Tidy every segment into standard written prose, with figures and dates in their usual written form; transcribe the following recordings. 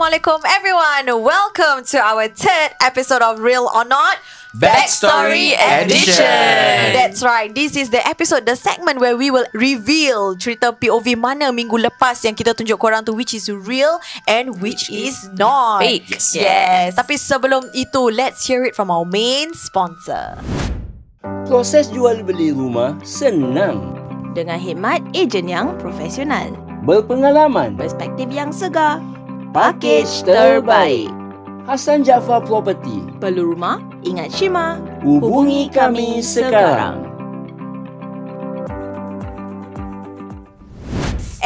Assalamualaikum everyone. Welcome to our third episode of Real or Not Backstory Edition. That's right. This is the episode, the segment where we will reveal cerita POV mana minggu lepas yang kita tunjuk korang tu, which is real and which is not fake. Yes. Tapi sebelum itu, let's hear it from our main sponsor. Proses jual beli rumah senang, dengan khidmat ejen yang profesional, berpengalaman, perspektif yang segar, pakej terbaik. Hasan Jaafar Property. Perlu rumah? Ingat Shima. Hubungi kami sekarang.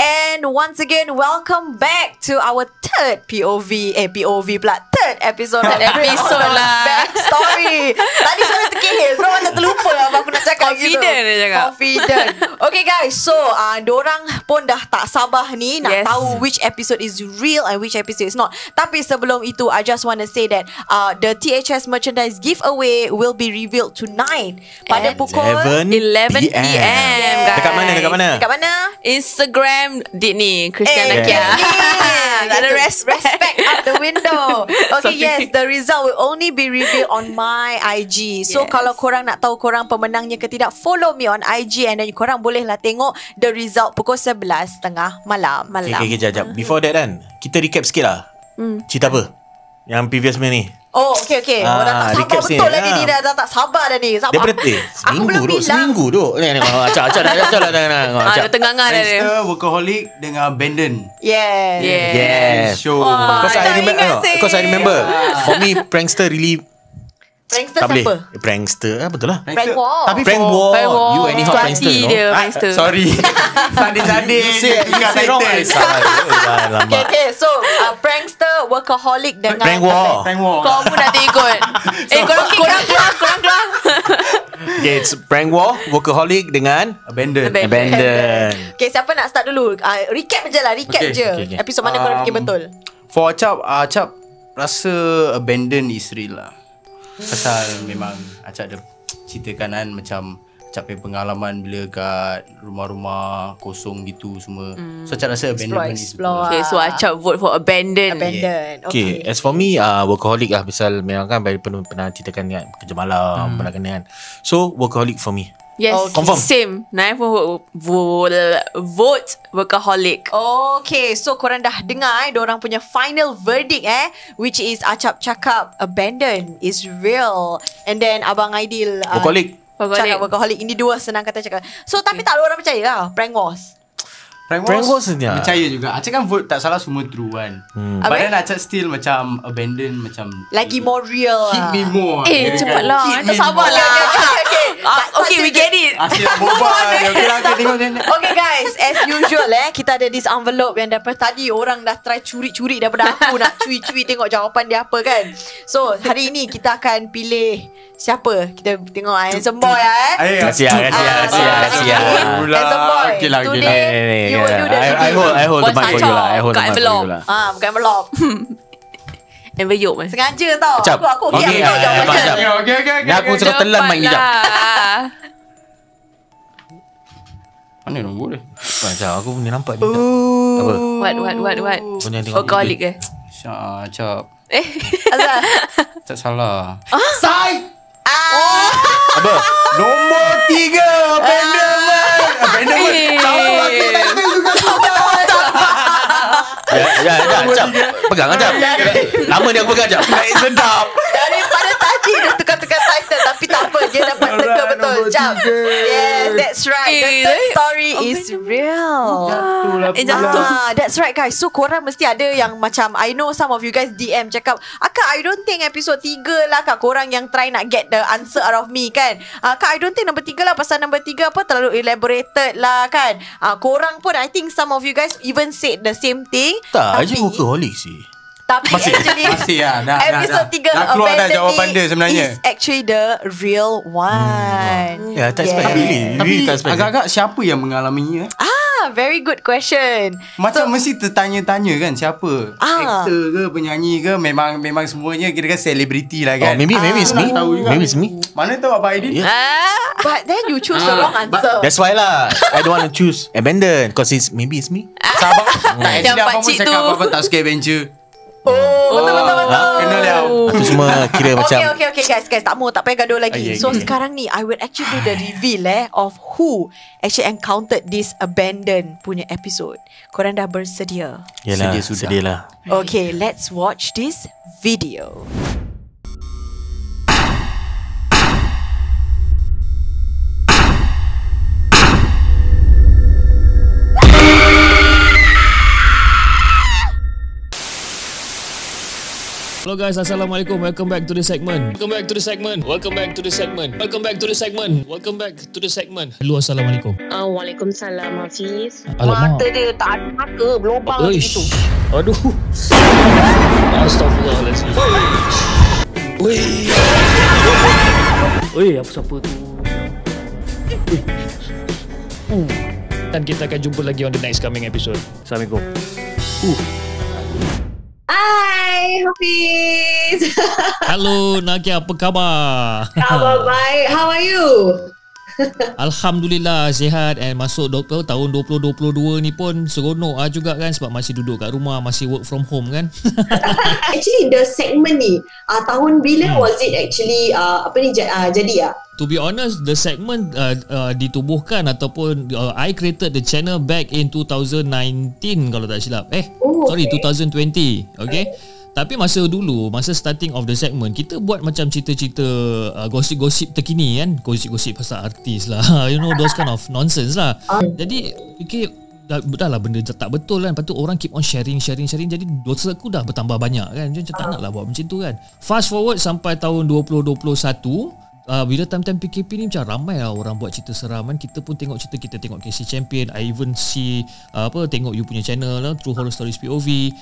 And once again, welcome back to our third POV episode of Episode lah. Backstory. Tadi suara terkehil, bro, macam terlupa apa aku nak cakap. Confident dia cakap. Confident. Okay guys, so dorang pun dah tak sabar ni nak tahu which episode is real and which episode is not. Tapi sebelum itu, I just want to say that the THS merchandise giveaway will be revealed tonight pada pukul 11 PM. Dekat mana? Dekat mana? Instagram Dit ni Christiana Kia. Tak ada respect out the window. Okay, Sorry. yes, the result will only be revealed on my IG. So kalau korang nak tahu korang pemenangnya ke tidak, follow me on IG and then korang bolehlah tengok the result pukul 11:30 malam. Okay, jap. Before that kan, kita recap sikit lah. Cerita apa? Yang previous ni. Oh, okay. Dah tak sabar recap betul ni. lah ni. Dah tak sabar dah ni. Sabar. Daripada seminggu duk. Acak dah. Ada tengangan dia. Prankster, Workaholic dengan Abandon. Yes. Show. Because I remember for me, Prankster really Prankster tak boleh. siapa? Prankster betul lah. Prank war. Tapi Prank war. You anyhow Suka prankster, hati no? dia prankster. Sorry. Sadis-sadis. You say wrong. Salah. Lambat. Okay. So prankster, workaholic dengan Prank war. Prank war. Kau pun nanti ikut. Korang keluar. Okay, it's Prank war, Workaholic dengan Abandon. Abandon. Okay, siapa nak start dulu? Recap je lah. Okay. Episod mana korang fikir betul? For Acap rasa Abandon is real lah. Pasal memang Acap ada ceritakan kan, macam Acap punya pengalaman bila kat rumah-rumah kosong gitu semua. So Acap rasa Abandon is Explore. Okay, so Acap vote for Abandon. Abandon. Okay, as for me, Workaholic lah. Misal memang kan pernah ceritakan kan, kerja malam, pernah kena kan. So, Workaholic for me. Yes, Confirm. same. Naif pun vote Workaholic. Okay, so korang dah dengar diorang punya final verdict which is Acap cakap Abandon is real. And then Abang Aidil Workaholic. cakap Workaholic. Ini dua senang kata cakap. So tapi tak ada orang percaya lah Prank Wars. Prank Wars sebenarnya. percaya juga. Acap kan vote tak salah semua true kan. But then Acap still macam Abandon macam Lagi more real hit lah. me more. Cepatlah. Tak sabar lah. Okay, we get it. Asyik nak berbual. Okay lah, kita tengok. Okay guys, as usual kita ada this envelope yang daripada tadi orang dah try curi-curi daripada aku nak curi-curi tengok jawapan dia apa kan. So hari ini kita akan pilih siapa. Kita tengok handsome boy Kasih. Handsome boy. Okay lah. Today you will do the I hold the mic for you lah. I hold the Kat mic for envelope. you lah. bukan envelope. Envelope mas. Sengaja tau. Acap. Aku biar Okay, kau jawapannya. Acap. Okay. Ni aku suka telan mic ni jap. Mana nombor dia? Macam aku punya nampak ni. Apa? What? Punya tengok. Workaholic ke? Acap. Azal. Tak salah. Apa? Nombor 3 Abandon. Ya, Acap. Pegang Acap. Lama ni aku pegang Acap. Naik sedap. Daripada tadi dia tukar-tukar title, tapi tak apa, dia dapat teka betul. Jap. Yes, that's right. The third story is real. Jatuh. That's right guys. So korang mesti ada yang macam, I know some of you guys DM cakap, Akak, I don't think episode 3 lah Kak. Korang yang try nak get the answer out of me kan. Kak, I don't think number 3 lah. Pasal number 3 apa terlalu elaborated lah kan. Korang pun, I think some of you guys even said the same thing. Tak, je Workaholic sih. Tapi actually Masih lah. episode 3 dah keluar dah jawapan dia sebenarnya. is actually the real one. Ya, tak expect. Tapi tak expect. agak-agak siapa yang mengalaminya? Very good question. Macam mesti tertanya-tanya kan siapa? Aktor ke, penyanyi ke, memang semuanya kira kan selebriti lah kan. Maybe it's me. Nak tahu juga. Maybe it's me. Mana tahu Abang Aidil? But then you choose the wrong answer. That's why lah. I don't want to choose Abandon, because maybe it's me. Sabar. Tak Yang actually abang pun pakcik cakap tu. apa tak suka adventure. Betul. Kena liao. Itu semua kira macam Okay guys, tak payah gaduh lagi. Okay, So okay. sekarang ni I will actually do the reveal of who actually encountered this abandoned punya episode. Korang dah bersedia? Yalah, Sedia sudah. sedialah. Okay, let's watch this video. Hello guys, Assalamualaikum. Welcome back to the segment. Hello, Assalamualaikum. Waalaikumsalam Hafiz. Alamak. Mata dia tak ada mata, berlubang macam Uish. itu. Aduh. Astaghfirullahaladzim. Oi, apa siapa tu? Dan kita akan jumpa lagi on the next coming episode. Assalamualaikum. Hai Hafiz. Halo Nakia, apa khabar? Khabar baik. How are you? Alhamdulillah sihat and masuk doktor tahun 2022 ni pun seronok juga kan sebab masih duduk kat rumah, masih work from home kan. Actually the segment ni tahun bila was it actually jadi ya? To be honest, the segment ditubuhkan ataupun I created the channel back in 2019 kalau tak silap. 2020. Okay. Tapi masa starting of the segment, kita buat macam cerita-cerita gosip-gosip terkini kan. Gosip-gosip pasal artis lah. You know, those kind of nonsense lah. Jadi, fikir dah lah benda tak betul kan. Lepas tu orang keep on sharing. Jadi dosa aku dah bertambah banyak kan. Macam tak nak lah buat macam tu kan. Fast forward sampai tahun 2021. Bila time-time PKP ni macam ramai lah orang buat cerita seram kan. Kita pun tengok cerita, kita tengok KC Champion, I even see tengok you punya channel lah, True Horror Stories POV.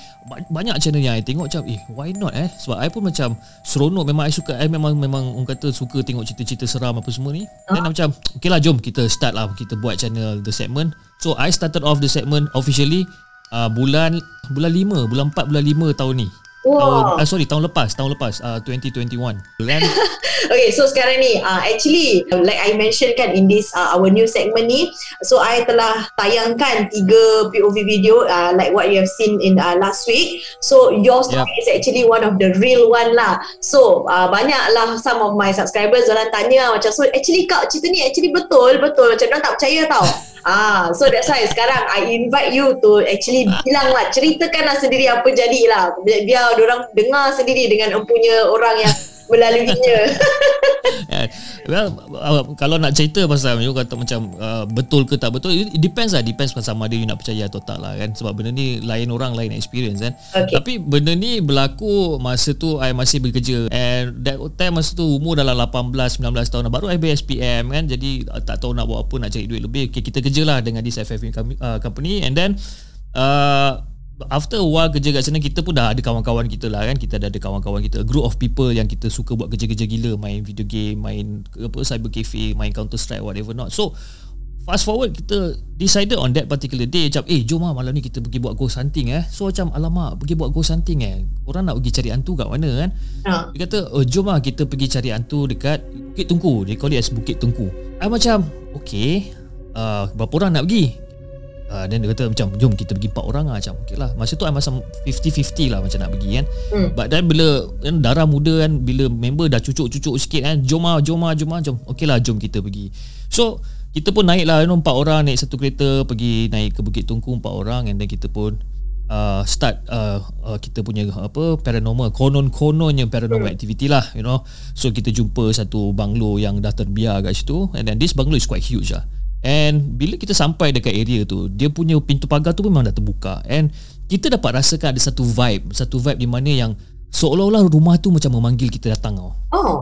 Banyak channel yang I tengok macam why not sebab I pun macam seronok. Memang I suka, I memang orang kata suka tengok cerita-cerita seram apa semua ni. Dan macam okay lah, jom kita start lah, kita buat channel The Segment. So I started off the segment officially bulan 4 bulan 5 tahun ni. Wow. Tahun lepas 2021 kan. Okay, so sekarang ni actually like I mentioned kan in this our new segment ni, so I telah tayangkan 3 POV video like what you have seen in last week. So your story is actually one of the real one lah. So banyaklah some of my subscribers orang tanya macam, so actually kak cerita ni actually betul macam orang tak percaya tau. So that's why sekarang I invite you to actually bilang lah, ceritakanlah sendiri apa jadilah, biar diorang dengar sendiri dengan empunya orang yang melaluinya. Well, kalau nak cerita pasal you kata macam betul ke tak betul, it depends sama ada you nak percaya atau tak lah kan. Sebab benda ni lain orang, lain experience kan. Tapi benda ni berlaku masa tu I masih bekerja, and that time masa tu umur dalam 18-19 tahun, baru I BSPM kan. Jadi tak tahu nak buat apa, nak cari duit lebih. Okay, kita kerja lah dengan this FF company, and then after a while kerja kat sana, kita pun dah ada kawan-kawan kita lah kan. Kita dah ada kawan-kawan kita, a group of people yang kita suka buat kerja-kerja gila, main video game, main cyber cafe, main Counter Strike, whatever not. So fast forward, kita decided on that particular day macam jom lah malam ni kita pergi buat ghost hunting So macam alamak, pergi buat ghost hunting korang nak pergi cari hantu kat mana kan. Dia kata jom lah kita pergi cari hantu dekat Bukit Tungku. Dia call it as Bukit Tungku. I macam okay, berapa orang nak pergi? Dan dia kata macam jom kita pergi 4 orang lah. Macam okay lah. Masa tu I macam 50-50 lah macam nak pergi kan. But then bila kan, darah muda kan, bila member dah cucuk-cucuk sikit kan, jom okay lah, jom kita pergi. So kita pun naik lah 4 orang, naik satu kereta pergi naik ke Bukit Tungku 4 orang. And then kita pun start kita punya paranormal, konon-kononnya paranormal activity lah, you know. So kita jumpa satu banglo yang dah terbiar kat situ, and then this banglo is quite huge lah. And bila kita sampai dekat area tu, dia punya pintu pagar tu memang dah terbuka, and kita dapat rasakan ada satu vibe di mana yang seolah-olah rumah tu macam memanggil kita datang tau.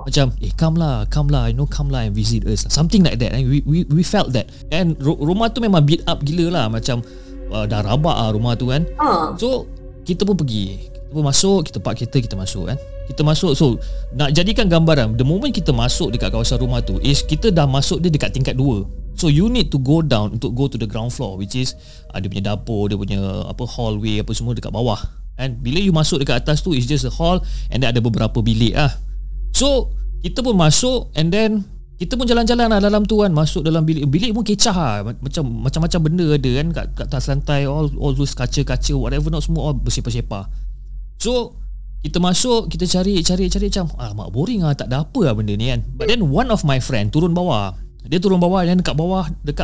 Macam come lah, you know, come lah and visit us, something like that. And we felt that. And rumah tu memang beat up gila lah, macam dah rabak lah rumah tu kan. So kita pun pergi, kita pun masuk, kita park kereta, kita masuk kan. Kita masuk, so nak jadikan gambaran, the moment kita masuk dekat kawasan rumah tu is kita dah masuk dia dekat tingkat 2. So you need to go down untuk go to the ground floor, which is dia punya dapur, dia punya hallway apa semua dekat bawah. And bila you masuk dekat atas tu, it's just a hall, and then ada beberapa bilik lah. So kita pun masuk, and then kita pun jalan-jalan lah dalam tu kan. Masuk dalam bilik pun kecah lah, macam-macam benda ada kan kat atas lantai, all those kaca-kaca whatever not, semua all bersepah-sepah. So kita masuk, kita cari macam alamak boring lah, tak ada apa lah benda ni kan. But then one of my friend turun bawah. Dia turun bawah, dan dekat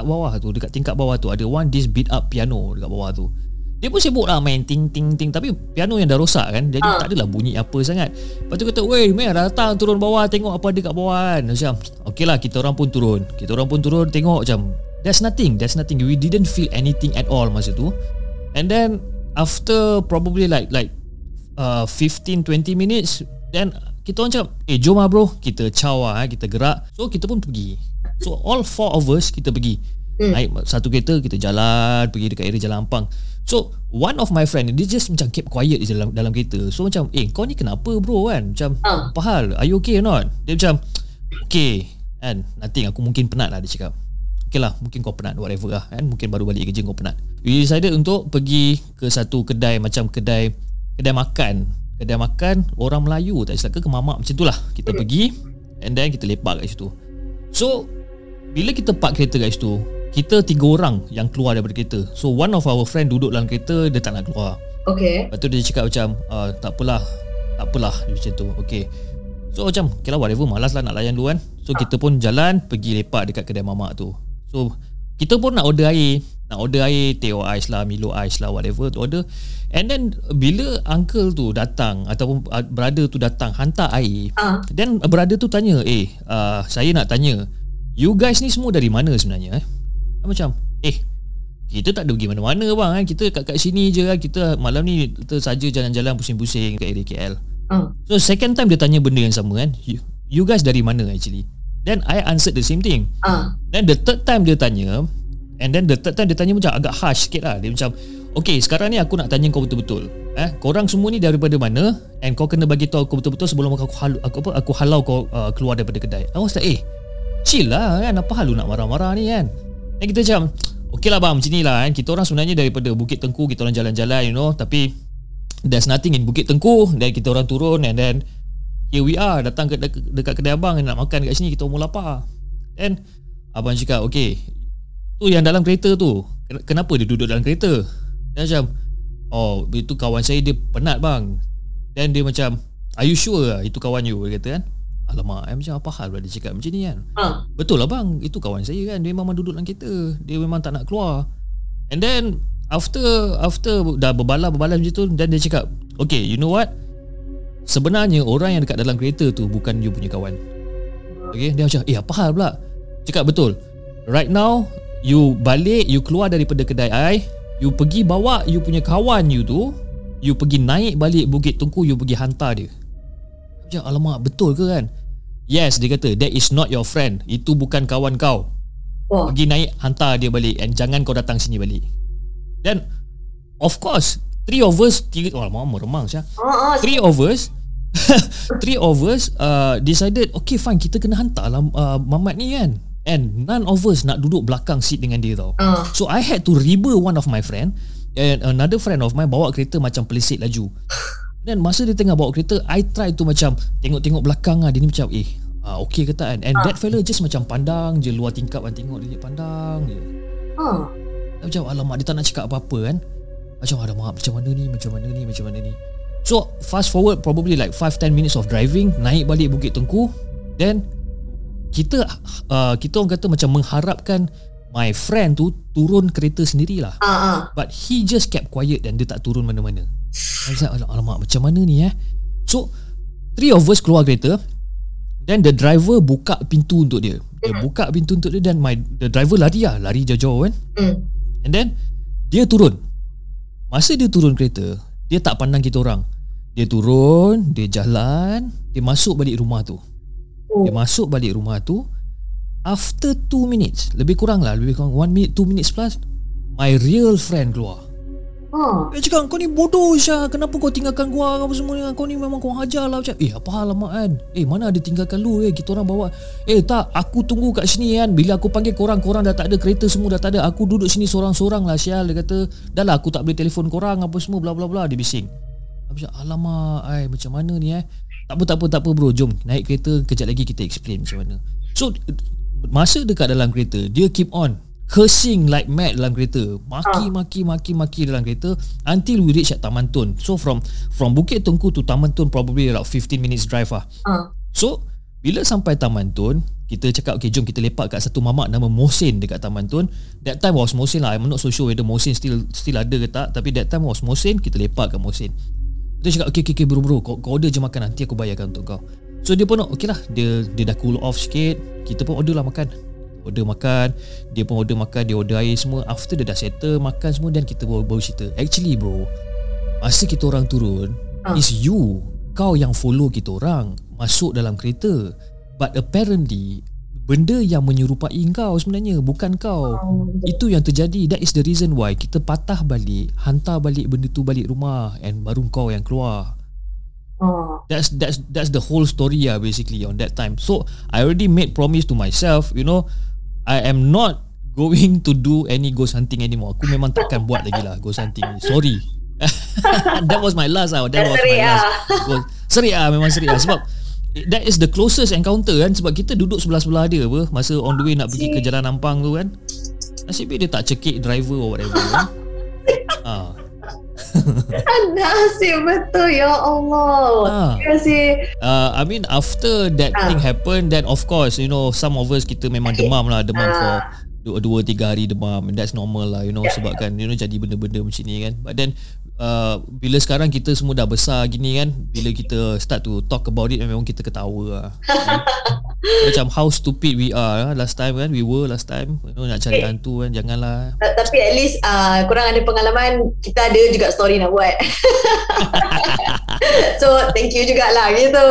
bawah tu, dekat tingkat bawah tu ada one this beat up piano dekat bawah tu. Dia pun sibuk lah main ting ting ting, tapi piano yang dah rosak kan, jadi tak adalah bunyi apa sangat. Lepas tu kata, "Weh, meh datang turun bawah tengok apa ada kat bawah kan." Macam okey lah, kita orang pun turun tengok macam there's nothing. We didn't feel anything at all masa tu. And then after probably like 15-20 minutes, then kita orang cakap, jom lah bro, kita caw lah, kita gerak. So kita pun pergi. So all 4 of us kita pergi. Naik satu kereta, kita jalan pergi dekat area Jalan Ampang. So one of my friend, dia just macam keep quiet je dalam kereta. So macam, kau ni kenapa bro kan? Macam apa hal? Are you okay or not? Dia macam, okay kan, nothing, aku mungkin penat lah, dia cakap. Okay lah, mungkin kau penat, whatever lah kan, mungkin baru balik kerja kau penat. We decided untuk pergi ke satu kedai, macam kedai makan orang Melayu, tak silap ke mamak macam tu lah. Kita pergi and then kita lepak kat situ. So bila kita park kereta kat situ, kita 3 orang yang keluar daripada kereta. So one of our friend duduk dalam kereta, dia tak nak keluar. Okay. Lepas tu dia cakap macam tak apalah dia macam tu. Okay, so macam okay lah, whatever, malas lah nak layan dulu kan. So kita pun jalan pergi lepak dekat kedai mamak tu. So kita pun nak order air, teh ais lah, Milo ais lah, whatever tu order. And then bila uncle tu datang ataupun brother tu datang hantar air, then brother tu tanya, saya nak tanya, you guys ni semua dari mana sebenarnya? Macam kita tak ada pergi mana-mana bang kan, kita kat sini je kan, kita malam ni kita saja jalan-jalan pusing-pusing kat area KL. So second time dia tanya benda yang sama kan, you guys dari mana actually? Then I answered the same thing. Then the third time dia tanya, and then the third time dia tanya macam agak harsh sikit lah. Dia macam, okay, sekarang ni aku nak tanya kau betul-betul, korang semua ni daripada mana, and kau kena bagi tahu aku betul-betul sebelum aku halau kau keluar daripada kedai. I was like, chill lah kan, apa hal lu nak marah-marah ni kan. Dan kita macam, okay lah bang, macam ni lah kan, kita orang sebenarnya daripada Bukit Tengku, kita orang jalan-jalan tapi there's nothing in Bukit Tengku. Dan kita orang turun, and then here we are, datang dekat kedai abang, nak makan kat sini, kita orang lapar. Dan abang cakap, okay, tu yang dalam kereta tu, kenapa dia duduk dalam kereta? Dia macam, itu kawan saya, dia penat bang. Dan dia macam, are you sure itu kawan you? Dia kata kan. Alamak, macam apa hal dia cakap macam ni kan. Betul lah bang, itu kawan saya kan, dia memang duduk dalam kereta, dia memang tak nak keluar. And then after dah berbalas macam tu, dan dia cakap, okay, you know what, sebenarnya orang yang dekat dalam kereta tu bukan you punya kawan. Okay, dia macam, apa hal pula? Cakap betul, right now you balik, you keluar daripada kedai I, you pergi bawa you punya kawan you tu, you pergi naik balik Bukit Tengku, you pergi hantar dia. Macam, alamak, betul ke kan? Yes, dia kata, that is not your friend, itu bukan kawan kau. Pergi naik, hantar dia balik, and jangan kau datang sini balik. Then of course 3 of us meremang saya. 3 of us decided, okay fine, kita kena hantar lah Mamat ni kan. And none of us nak duduk belakang seat dengan dia tau. So I had to riba one of my friend, and another friend of mine bawa kereta macam pelesit laju. Dan masa dia tengah bawa kereta, I try to macam tengok-tengok belakang lah, dia ni macam okay ke tak kan. And that fella just macam pandang je luar tingkap kan, tengok dia pandang je. Macam alamak, dia tak nak cakap apa-apa kan. Macam alamak, macam mana ni. So fast forward probably like 5-10 minutes of driving, naik balik Bukit Tengku. Then kita orang kata macam mengharapkan my friend tu turun kereta sendirilah. But he just kept quiet dan dia tak turun mana-mana. Alamak, macam mana ni So 3 of us keluar kereta. Then the driver buka pintu untuk dia. Dan the driver lari jauh-jauh kan. And then dia turun. Masa dia turun kereta, dia tak pandang kita orang. Dia turun, dia jalan, dia masuk balik rumah tu. After 2 minutes, lebih kurang 1 minute, 2 minutes plus, my real friend keluar. Dia cakap, kau ni bodoh Syah, kenapa kau tinggalkan gua apa semua ni? Kau ni memang kau hajar lah. Macam, apa hal lama kan? Mana ada tinggalkan lu kita orang bawa. Tak, aku tunggu kat sini kan. Bila aku panggil korang dah tak ada, kereta semua dah tak ada. Aku duduk sini sorang-sorang lah Syah. Dia kata, dah lah aku tak boleh telefon korang apa semua bla bla bla. Dia bising. Macam, alamak, macam mana ni Tak apa bro, jom naik kereta, kejap lagi kita explain macam mana. So masa dekat dalam kereta, dia keep on cursing like mad dalam kereta. Maki dalam kereta until we reach at Taman Tun. So from Bukit Tengku to Taman Tun probably about 15 minutes drive lah. So bila sampai Taman Tun, kita cakap okay, jom kita lepak kat satu mamak nama Mohsin dekat Taman Tun. That time was Mohsin lah. I'm not so sure whether Mohsin still ada ke tak, tapi that time was Mohsin. Kita lepak kat Mohsin. Dia cakap okay bro kau order je makan, nanti aku bayarkan untuk kau. So dia pun okay lah, dia dah cool off sikit. Kita pun order lah makan. Dia pun order makan, dia order air semua. After dia dah settle makan semua, dan kita baru cerita. Actually bro, masa kita orang turun, is you, kau yang follow kita orang masuk dalam kereta. But apparently benda yang menyerupai kau sebenarnya bukan kau. Itu yang terjadi. That is the reason why kita patah balik, hantar balik benda tu balik rumah, and baru kau yang keluar. That's the whole story basically on that time. So I already made promise to myself, I am not going to do any ghost hunting anymore. Aku memang takkan buat lagi lah ghost hunting. Sorry. That was my last lah. Serik memang serik lah. Sebab that is the closest encounter kan. Sebab kita duduk sebelah-sebelah dia masa on the way nak pergi ke Jalan Ampang tu kan. Nasib dia tak cekik driver or whatever kan. Nasib betul, ya Allah. Terima kasih. I mean after that thing happen, then of course some of us kita memang demam for 2-3 hari demam, and that's normal lah, sebab kan jadi benda-benda macam ni kan. But then bila sekarang kita semua dah besar gini kan, bila kita start to talk about it, memang kita ketawa lah. Macam how stupid we are last time kan. We were last time nak cari hantu kan. Janganlah. Tapi at least korang ada pengalaman, kita ada juga story nak buat. So thank you jugalah gitu.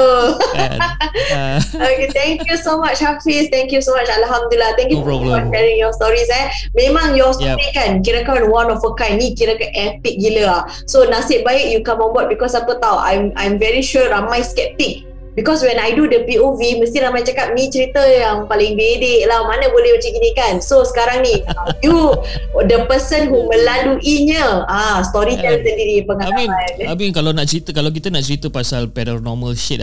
Okay, thank you so much Hafiz. Thank you so much. Alhamdulillah. Thank you for sharing your stories. Memang your story kan kira-kira one of a kind. Ni kira-kira epic gila lah. So nasib baik you come on board, because apa tahu, I'm very sure ramai skeptik. Because when I do the POV, mesti ramai cakap ni cerita yang paling bedek lah, mana boleh macam gini kan. So sekarang ni you the person who melaluinya, storyteller sendiri, pengalaman. I mean kalau kita nak cerita pasal paranormal shit,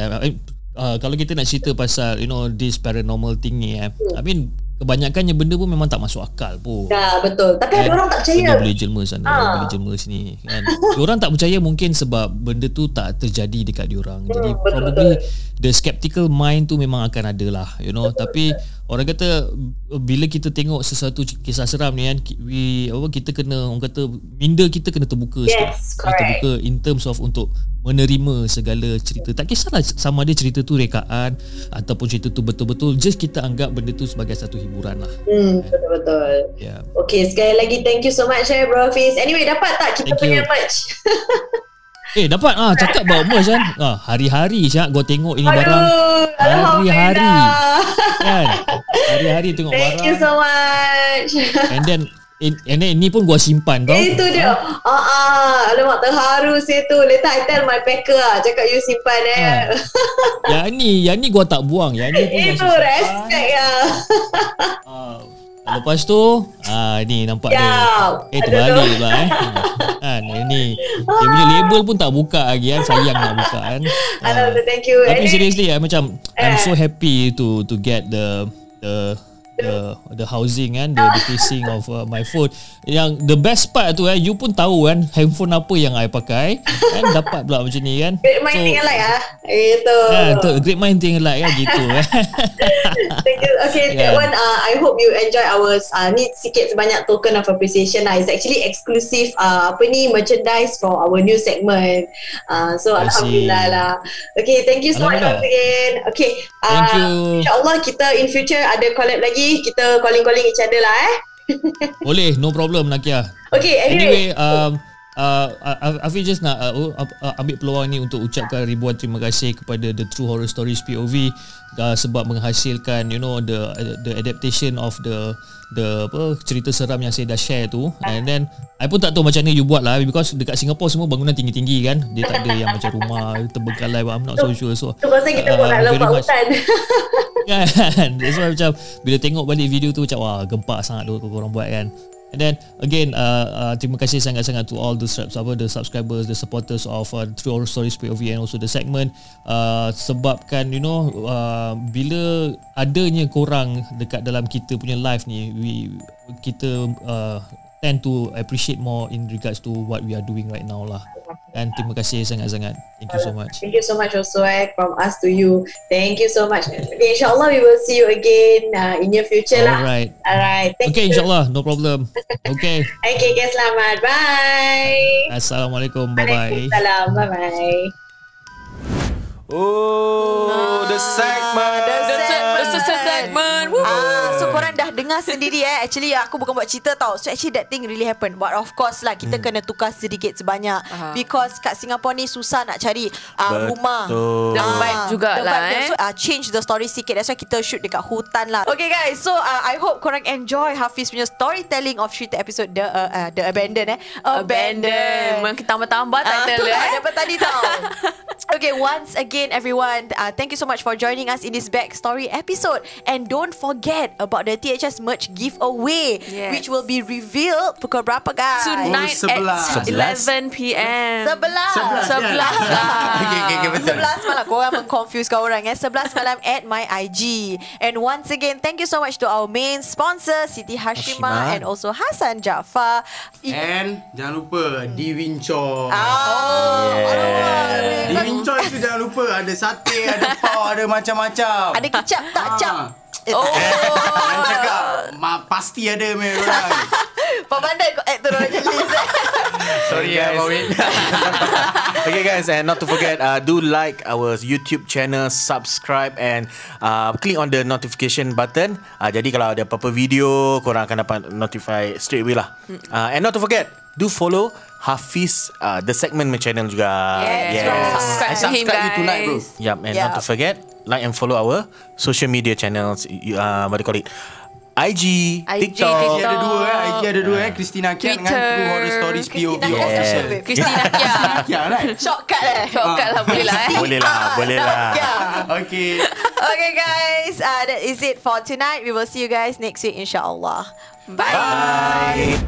kalau kita nak cerita pasal this paranormal thing ni, I mean kebanyakannya benda pun memang tak masuk akal pun. Ya, betul. Tapi ada orang tak percaya. Benda boleh jelma sana, boleh jelma sini kan. Diorang tak percaya mungkin sebab benda tu tak terjadi dekat diorang. Jadi probably the skeptical mind tu memang akan ada lah, Tapi orang kata bila kita tengok sesuatu kisah seram ni kan, kita kena, orang kata minda kita kena terbuka sikit. Terbuka in terms of untuk menerima segala cerita. Tak kisahlah sama ada cerita tu rekaan ataupun cerita tu betul-betul, just kita anggap benda tu sebagai satu hiburan lah. Betul-betul. Okay, sekali lagi thank you so much Bro Hafiz. Anyway, dapat tak kita punya merch? Dapat cakap bawa merch kan. Hari-hari Syak gua tengok ini barang. Hari-hari kan. Hari-hari tengok barang. Thank you so much. And then ini pun gua simpan tau. Itu dia. Alamak, terharu saya tu. Later I tell my packer cakap you simpan Yang ni gua tak buang. Yang ni pun itu respect lepas tu ni nampak dia. Terbalik pula ni dia punya label pun tak buka lagi kan. Sayang nak buka kan. Thank you. Tapi seriously macam I'm so happy to get the housing and the casing of my phone. Yang the best part tu you pun tahu kan handphone apa yang I pakai kan, dapat pula macam ni kan. Great mind thing alike itu. Great mind thing alike kan gitu. Thank you. Okay, that one I hope you enjoy our ni sikit sebanyak token of appreciation lah. It's actually exclusive merchandise for our new segment. So alhamdulillah lah. Okay, thank you so much once again. Okay, thank you. InsyaAllah kita in future ada collab lagi. Kita calling each other lah Boleh, no problem Nakia. Okay, anyway Afiq just nak ambil peluang ni untuk ucapkan ribuan terima kasih kepada The True Horror Stories POV sebab menghasilkan the adaptation of the cerita seram yang saya dah share tu. And then I pun tak tahu macam mana you buat lah, because dekat Singapore semua bangunan tinggi-tinggi kan. Dia tak ada yang macam rumah terbengkalai. I'm not so sure. So pasal kita pun nak lompat hutan kan. That's why macam bila tengok balik video tu macam wah gempak sangat tu korang buat kan. And then again, terima kasih sangat-sangat to all the subscribers, the supporters of True Horror Stories POV and also the segment. Sebabkan bila adanya korang dekat dalam kita punya live ni, kita tend to appreciate more in regards to what we are doing right now lah. Dan terima kasih sangat-sangat. Thank you so much. Thank you so much also from us to you. Thank you so much. Okay, insyaAllah we will see you again in near future lah. Alright. Thank Okay, you. insyaAllah. No problem. Okay. Okay, guys, selamat. Bye. Assalamualaikum. Bye-bye. Waalaikumsalam. Bye-bye. Oh, the segment. The segment. Woo. So korang dah dengar sendiri Actually aku bukan buat cerita tau. So actually that thing really happen. But of course lah, kita kena tukar sedikit sebanyak because kat Singapore ni susah nak cari rumah. Dan vibe jugalah So change the story sikit. That's why kita shoot dekat hutan lah. Okay guys, so I hope korang enjoy Hafiz punya storytelling of cerita episode The Abandoned Abandon. Memang kita tambah-tambah title dapat tadi tau. Okay, once again everyone, thank you so much for joining us in this backstory episode. And don't forget about the THS merch giveaway, which will be revealed pukul berapa guys? Tonight at 11 PM. 11 Okay, betul. 11 malam. Korang mengconfusekan orang 11 malam at my IG. And once again, thank you so much to our main sponsor Siti Hashimah and also Hassan Jaafar. And jangan lupa Di Winchor. Yes. Di Winchor itu jangan lupa ada sate, ada pau, ada macam-macam. Ada kicap tak cap? Jangan cakap pasti ada orang. Pak Bandai kau add turun je list. Sorry guys. Okay guys, and not to forget, do like our YouTube channel, subscribe and click on the notification button. Jadi kalau ada apa-apa video, korang akan dapat notify straight away lah. And not to forget, do follow Hafiz the segment my channel juga. Subscribe to him, guys. You tonight, bro. Yup, and not to forget, like and follow our social media channels. What do you call it? IG, TikTok. IG ada dua Christina Kia dengan True Horror Stories POV official. Christina Kia. Right? Shortcut lah boleh lah. Boleh lah. Okay. Okay guys, that is it for tonight. We will see you guys next week insyaAllah. Bye.